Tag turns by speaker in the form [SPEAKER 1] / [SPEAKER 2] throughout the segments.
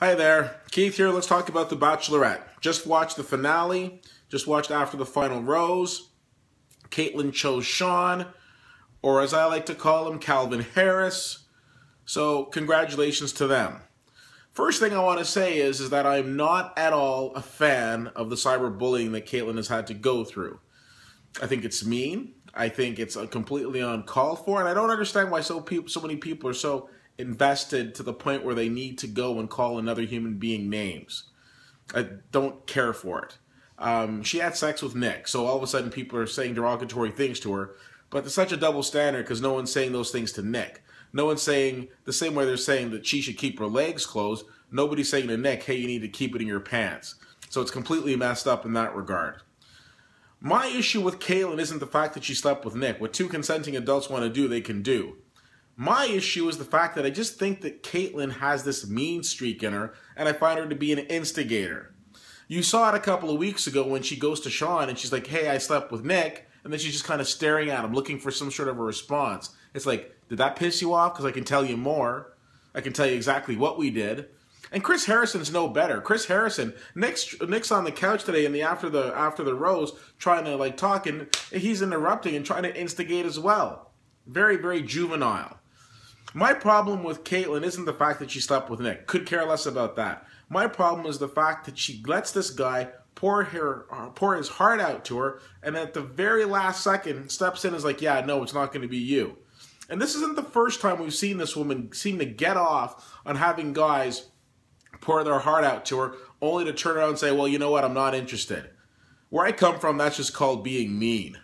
[SPEAKER 1] Hi there, Keith here. Let's talk about The Bachelorette. Just watched the finale, just watched after the final rose. Caitlyn chose Sean, or as I like to call him, Calvin Harris. So congratulations to them. First thing I want to say is that I'm not at all a fan of the cyberbullying that Caitlyn has had to go through. I think it's mean. I think it's completely uncalled for, and I don't understand why so many people are so invested to the point where they need to go and call another human being names. I don't care for it. She had sex with Nick, so all of a sudden people are saying derogatory things to her, but it's such a double standard because no one's saying those things to Nick. No one's saying, the same way they're saying that she should keep her legs closed, nobody's saying to Nick, hey, you need to keep it in your pants. So it's completely messed up in that regard. My issue with Caitlyn isn't the fact that she slept with Nick. What two consenting adults want to do, they can do. My issue is the fact that I just think that Caitlyn has this mean streak in her, and I find her to be an instigator. You saw it a couple of weeks ago when she goes to Sean and she's like, hey, I slept with Nick, and then she's just kind of staring at him, looking for some sort of a response. It's like, did that piss you off? Because I can tell you more. I can tell you exactly what we did. And Chris Harrison's no better. Chris Harrison, Nick's on the couch today in the after the rose, trying to talk, and he's interrupting and trying to instigate as well. Very, very juvenile. My problem with Caitlyn isn't the fact that she slept with Nick. Could care less about that. My problem is the fact that she lets this guy pour his heart out to her, and at the very last second steps in and is like, yeah, no, it's not going to be you. And this isn't the first time we've seen this woman seem to get off on having guys pour their heart out to her, only to turn around and say, well, you know what, I'm not interested. Where I come from, that's just called being mean.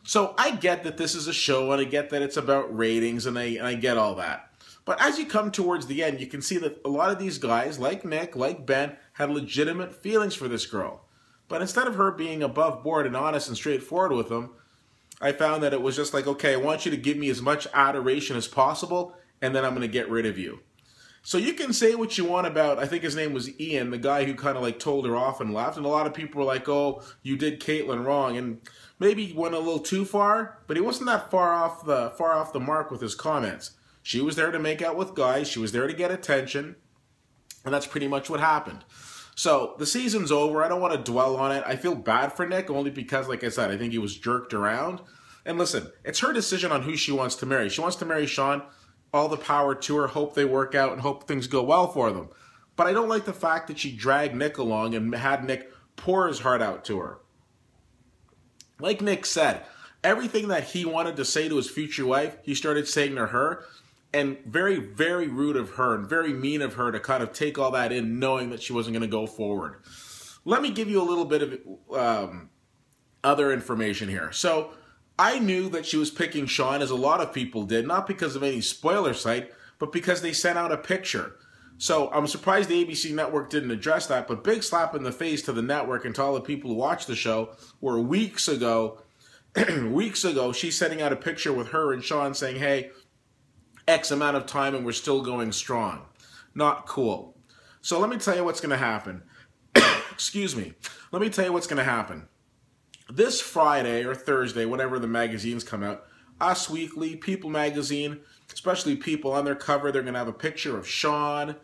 [SPEAKER 1] So I get that this is a show, and I get that it's about ratings, and I get all that. But as you come towards the end, you can see that a lot of these guys, like Nick, like Ben, had legitimate feelings for this girl. But instead of her being above board and honest and straightforward with them, I found that it was just like, okay, I want you to give me as much adoration as possible, and then I'm going to get rid of you. So you can say what you want about, I think his name was Ian, the guy who kind of told her off and left. And a lot of people were like, oh, you did Caitlyn wrong. And maybe he went a little too far, but he wasn't that far off the mark with his comments. She was there to make out with guys. She was there to get attention. And that's pretty much what happened. So the season's over. I don't want to dwell on it. I feel bad for Nick only because, like I said, I think he was jerked around. And listen, it's her decision on who she wants to marry. She wants to marry Sean. All the power to her. Hope they work out and hope things go well for them. But I don't like the fact that she dragged Nick along and had Nick pour his heart out to her. Like Nick said, everything that he wanted to say to his future wife, he started saying to her. And very, very rude of her and very mean of her to kind of take all that in, knowing that she wasn't going to go forward. Let me give you a little bit of other information here. So I knew that she was picking Sean, as a lot of people did, not because of any spoiler site, but because they sent out a picture. So I'm surprised the ABC network didn't address that, but big slap in the face to the network and to all the people who watch the show, where weeks ago, she's sending out a picture with her and Sean saying, hey, X amount of time and we're still going strong. Not cool. So let me tell you what's going to happen. Excuse me. Let me tell you what's going to happen. This Friday or Thursday, whenever the magazines come out, Us Weekly, People Magazine, especially People, on their cover, they're going to have a picture of Sean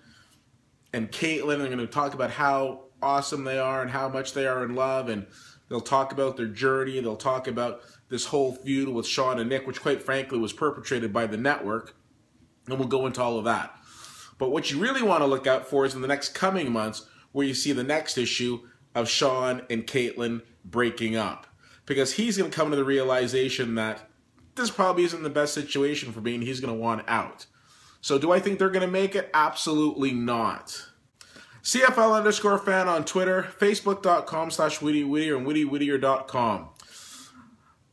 [SPEAKER 1] and Caitlyn. They're going to talk about how awesome they are and how much they are in love, and they'll talk about their journey. They'll talk about this whole feud with Sean and Nick, which quite frankly was perpetrated by the network, and we'll go into all of that. But what you really want to look out for is in the next coming months, where you see the next issue of Sean and Caitlyn breaking up. Because he's going to come to the realization that this probably isn't the best situation for me, and he's going to want out. So do I think they're going to make it? Absolutely not. CFL_fan on Twitter, Facebook.com/WittyWhittier and WittyWhittier.com.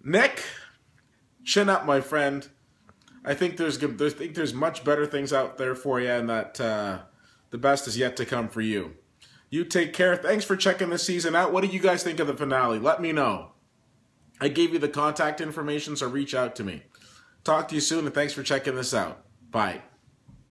[SPEAKER 1] Nick, chin up, my friend. I think there's much better things out there for you, and that the best is yet to come for you. You take care. Thanks for checking this season out. What did you guys think of the finale? Let me know. I gave you the contact information, so reach out to me. Talk to you soon, and thanks for checking this out. Bye.